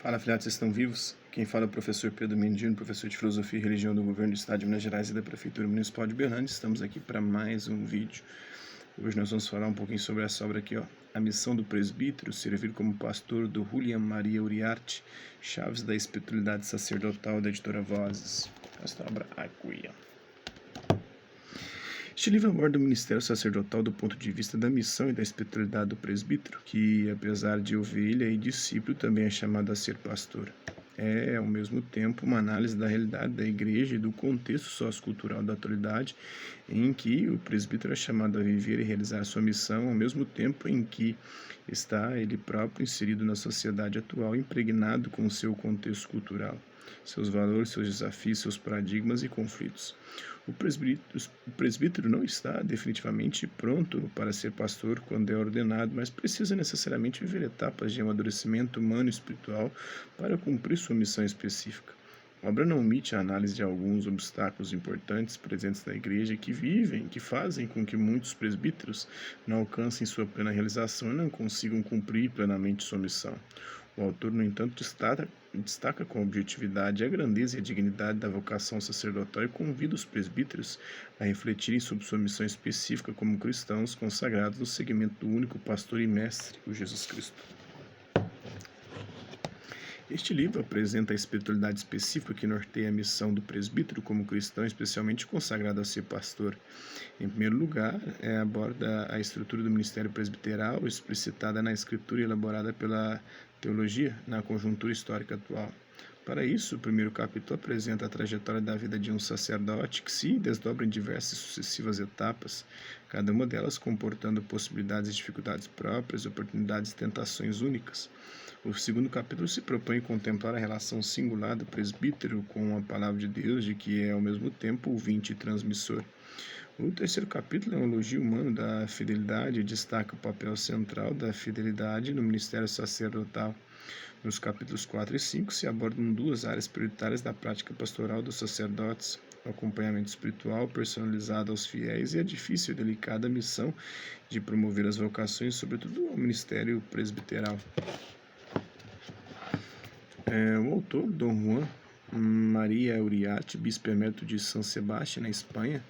Fala, filhotes, vocês estão vivos? Quem fala é o professor Pedro Mendino, professor de Filosofia e Religião do Governo do Estado de Minas Gerais e da Prefeitura Municipal de Berlândia. Estamos aqui para mais um vídeo. Hoje nós vamos falar um pouquinho sobre essa obra aqui, ó. A missão do presbítero, servir como pastor, do Julian Maria Uriarte, Chaves da Espiritualidade Sacerdotal, da editora Vozes. Esta obra aqui, ó. Este livro aborda o ministério sacerdotal do ponto de vista da missão e da espiritualidade do presbítero, que, apesar de ovelha e discípulo, também é chamado a ser pastor. É, ao mesmo tempo, uma análise da realidade da igreja e do contexto sociocultural da atualidade, em que o presbítero é chamado a viver e realizar sua missão, ao mesmo tempo em que está ele próprio inserido na sociedade atual, impregnado com o seu contexto cultural, seus valores, seus desafios, seus paradigmas e conflitos. O presbítero não está definitivamente pronto para ser pastor quando é ordenado, mas precisa necessariamente viver etapas de amadurecimento humano e espiritual para cumprir sua missão específica. A obra não omite a análise de alguns obstáculos importantes presentes na igreja que fazem com que muitos presbíteros não alcancem sua plena realização e não consigam cumprir plenamente sua missão. O autor, no entanto, destaca com objetividade a grandeza e a dignidade da vocação sacerdotal e convida os presbíteros a refletirem sobre sua missão específica como cristãos consagrados no seguimento do único pastor e mestre, o Jesus Cristo. Este livro apresenta a espiritualidade específica que norteia a missão do presbítero como cristão, especialmente consagrado a ser pastor. Em primeiro lugar, aborda a estrutura do ministério presbiteral, explicitada na escritura e elaborada pela teologia na conjuntura histórica atual. Para isso, o primeiro capítulo apresenta a trajetória da vida de um sacerdote que se desdobra em diversas sucessivas etapas, cada uma delas comportando possibilidades e dificuldades próprias, oportunidades e tentações únicas. O segundo capítulo se propõe contemplar a relação singular do presbítero com a palavra de Deus, de que é ao mesmo tempo ouvinte e transmissor. O terceiro capítulo é um elogio humano da fidelidade e destaca o papel central da fidelidade no ministério sacerdotal. Nos capítulos 4 e 5 se abordam duas áreas prioritárias da prática pastoral dos sacerdotes: o acompanhamento espiritual personalizado aos fiéis e a difícil e delicada missão de promover as vocações, sobretudo ao ministério presbiteral. O autor, Dom Juan Maria Uriarte, bispo emérito de São Sebastião, na Espanha,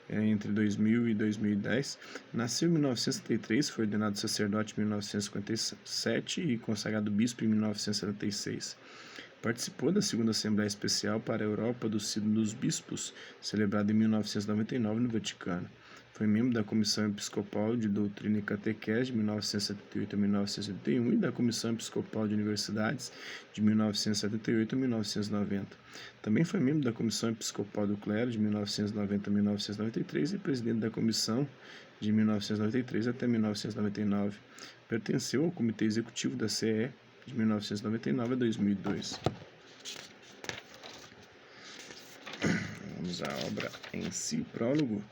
entre 2000 e 2010, nasceu em 1973, foi ordenado sacerdote em 1957 e consagrado bispo em 1976. Participou da segunda Assembleia Especial para a Europa do Sínodo dos Bispos, celebrada em 1999 no Vaticano. Foi membro da Comissão Episcopal de Doutrina e Catequese de 1978 a 1981 e da Comissão Episcopal de Universidades de 1978 a 1990. Também foi membro da Comissão Episcopal do Clero de 1990 a 1993 e presidente da Comissão de 1993 até 1999. Pertenceu ao Comitê Executivo da CE de 1999 a 2002. Vamos à obra em si, prólogo.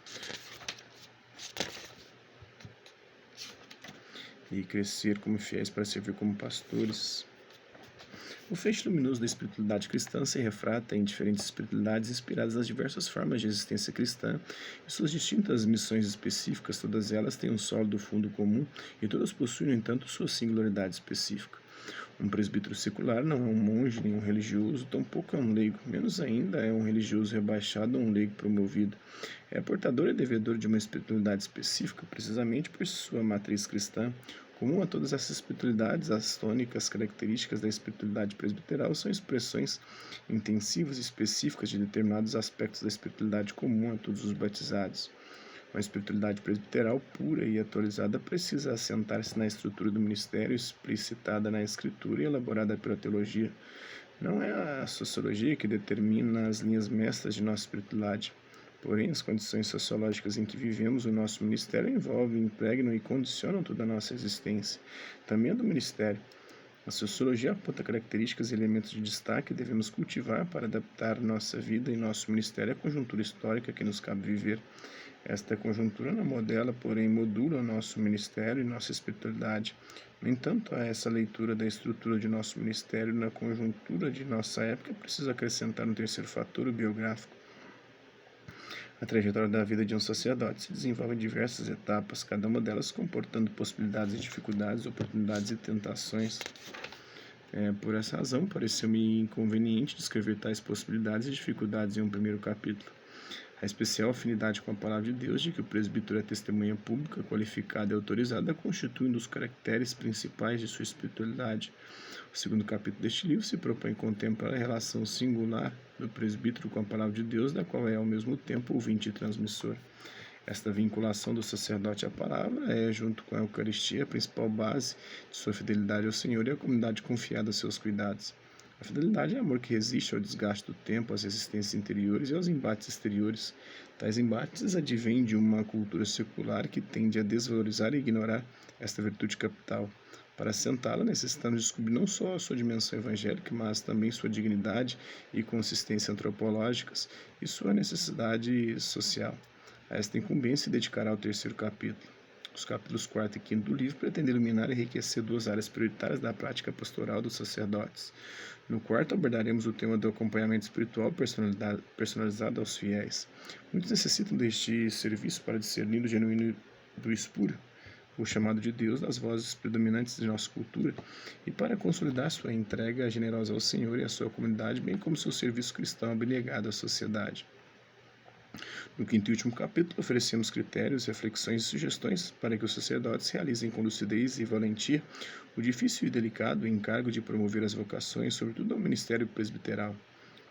E crescer como fiéis para servir como pastores. O feixe luminoso da espiritualidade cristã se refrata em diferentes espiritualidades inspiradas nas diversas formas de existência cristã e suas distintas missões específicas. Todas elas têm um sólido fundo comum e todas possuem, no entanto, sua singularidade específica. Um presbítero secular não é um monge nem um religioso, tampouco é um leigo, menos ainda é um religioso rebaixado ou um leigo promovido. É portador e devedor de uma espiritualidade específica, precisamente por sua matriz cristã. Comum a todas essas espiritualidades, as tônicas características da espiritualidade presbiteral são expressões intensivas e específicas de determinados aspectos da espiritualidade comum a todos os batizados. Uma espiritualidade presbiteral pura e atualizada precisa assentar-se na estrutura do ministério, explicitada na escritura e elaborada pela teologia. Não é a sociologia que determina as linhas mestras de nossa espiritualidade. Porém, as condições sociológicas em que vivemos o nosso ministério envolvem, impregnam e condicionam toda a nossa existência, também a do ministério. A sociologia aponta características e elementos de destaque que devemos cultivar para adaptar nossa vida e nosso ministério à conjuntura histórica que nos cabe viver. Esta conjuntura não modela, porém modula nosso ministério e nossa espiritualidade. No entanto, a essa leitura da estrutura de nosso ministério na conjuntura de nossa época, precisa acrescentar um terceiro fator, o biográfico. A trajetória da vida de um sacerdote se desenvolve em diversas etapas, cada uma delas comportando possibilidades e dificuldades, oportunidades e tentações. Por essa razão, pareceu-me inconveniente descrever tais possibilidades e dificuldades em um primeiro capítulo. A especial afinidade com a palavra de Deus de que o presbítero é testemunha pública, qualificada e autorizada, constitui um dos caracteres principais de sua espiritualidade. O segundo capítulo deste livro se propõe contemplar a relação singular do presbítero com a palavra de Deus, da qual é ao mesmo tempo ouvinte e transmissor. Esta vinculação do sacerdote à palavra é, junto com a Eucaristia, a principal base de sua fidelidade ao Senhor e à comunidade confiada a seus cuidados. A fidelidade é amor que resiste ao desgaste do tempo, às resistências interiores e aos embates exteriores. Tais embates advêm de uma cultura secular que tende a desvalorizar e ignorar esta virtude capital. Para assentá-la, necessitamos descobrir não só a sua dimensão evangélica, mas também sua dignidade e consistência antropológicas e sua necessidade social. A esta incumbência se dedicará o terceiro capítulo. Os capítulos 4 e 5 do livro pretendem iluminar e enriquecer duas áreas prioritárias da prática pastoral dos sacerdotes. No quarto, abordaremos o tema do acompanhamento espiritual personalizado aos fiéis. Muitos necessitam deste serviço para discernir o genuíno do espúrio, o chamado de Deus das vozes predominantes de nossa cultura, e para consolidar sua entrega generosa ao Senhor e à sua comunidade, bem como seu serviço cristão abnegado à sociedade. No quinto e último capítulo, oferecemos critérios, reflexões e sugestões para que os sacerdotes realizem com lucidez e valentia o difícil e delicado encargo de promover as vocações, sobretudo ao ministério presbiteral.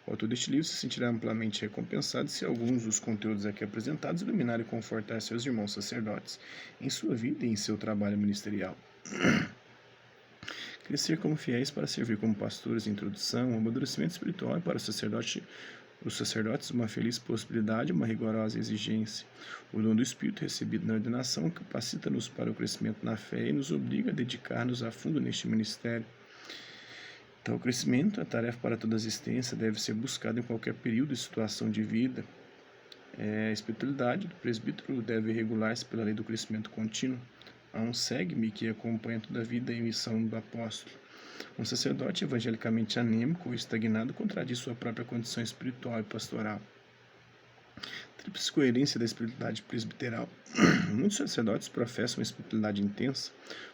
O autor deste livro se sentirá amplamente recompensado se alguns dos conteúdos aqui apresentados iluminarem e confortar seus irmãos sacerdotes em sua vida e em seu trabalho ministerial. Crescer como fiéis para servir como pastores, introdução, amadurecimento espiritual e para os sacerdotes, uma feliz possibilidade, uma rigorosa exigência. O dom do Espírito recebido na ordenação capacita-nos para o crescimento na fé e nos obriga a dedicar-nos a fundo neste ministério. Tal crescimento, a tarefa para toda a existência, deve ser buscada em qualquer período e situação de vida. A espiritualidade do presbítero deve regular-se pela lei do crescimento contínuo. Há um segue-me que acompanha toda a vida e missão do apóstolo. Um sacerdote evangelicamente anêmico ou estagnado contradiz sua própria condição espiritual e pastoral. Tríplice coerência da espiritualidade presbiteral. Muitos sacerdotes professam uma espiritualidade intensa,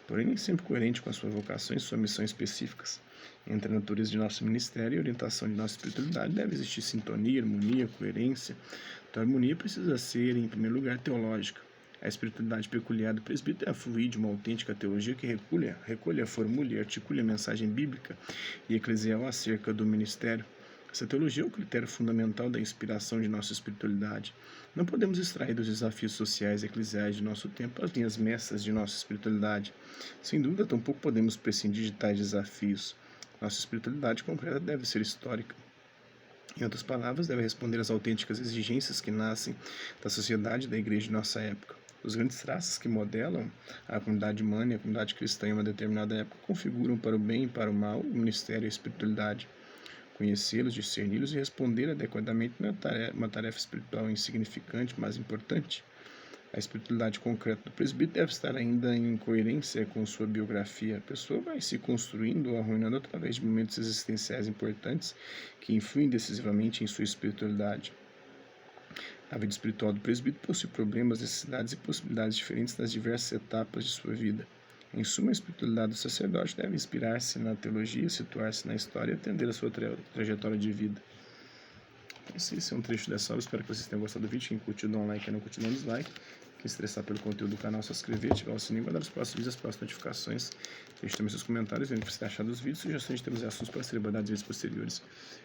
porém nem sempre coerente com a sua vocação e sua missão específicas. Entre a natureza de nosso ministério e a orientação de nossa espiritualidade deve existir sintonia, harmonia, coerência. Então, a harmonia precisa ser, em primeiro lugar, teológica. A espiritualidade peculiar do presbítero é a fluir de uma autêntica teologia que recolhe, formule e articule a mensagem bíblica e eclesial acerca do ministério. Essa teologia é o critério fundamental da inspiração de nossa espiritualidade. Não podemos extrair dos desafios sociais e eclesiais de nosso tempo as linhas mestras de nossa espiritualidade. Sem dúvida, tampouco podemos prescindir de tais desafios. Nossa espiritualidade concreta deve ser histórica. Em outras palavras, deve responder às autênticas exigências que nascem da sociedade e da igreja de nossa época. Os grandes traços que modelam a comunidade humana e a comunidade cristã em uma determinada época configuram para o bem e para o mal o ministério e a espiritualidade. Conhecê-los, discerni-los e responder adequadamente não é uma tarefa espiritual insignificante, mas importante. A espiritualidade concreta do presbítero deve estar ainda em coerência com sua biografia. A pessoa vai se construindo ou arruinando através de momentos existenciais importantes que influem decisivamente em sua espiritualidade. A vida espiritual do presbítero possui problemas, necessidades e possibilidades diferentes nas diversas etapas de sua vida. Em suma, a espiritualidade do sacerdote deve inspirar-se na teologia, situar-se na história e atender a sua trajetória de vida. Esse é um trecho dessa aula. Espero que vocês tenham gostado do vídeo. Quem curtiu, dá um like. Quem não curtiu, dá um dislike. Quem se interessar pelo conteúdo do canal, se inscrever, ativar o sininho, guardar os próximos vídeos, as próximas notificações. Deixe também seus comentários, vendo o que você achar dos vídeos, sugestões de temas e assuntos para serem abordados em vídeos posteriores.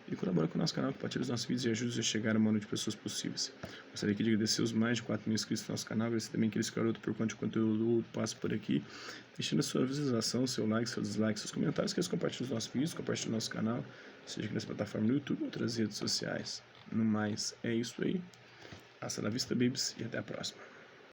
E colabore com o nosso canal, compartilhe os nossos vídeos e ajude-nos a chegar a uma número de pessoas possíveis. Gostaria aqui de agradecer os mais de 4 mil inscritos no nosso canal, agradecer também aqueles garotos por conta de conteúdo passo por aqui, deixando a sua visualização, seu like, seu dislike, seus comentários, que eles compartilhem os nossos vídeos, compartilhem o nosso canal, seja aqui nessa plataforma no YouTube ou outras redes sociais. No mais, é isso aí. Hasta la vista, babies, e até a próxima.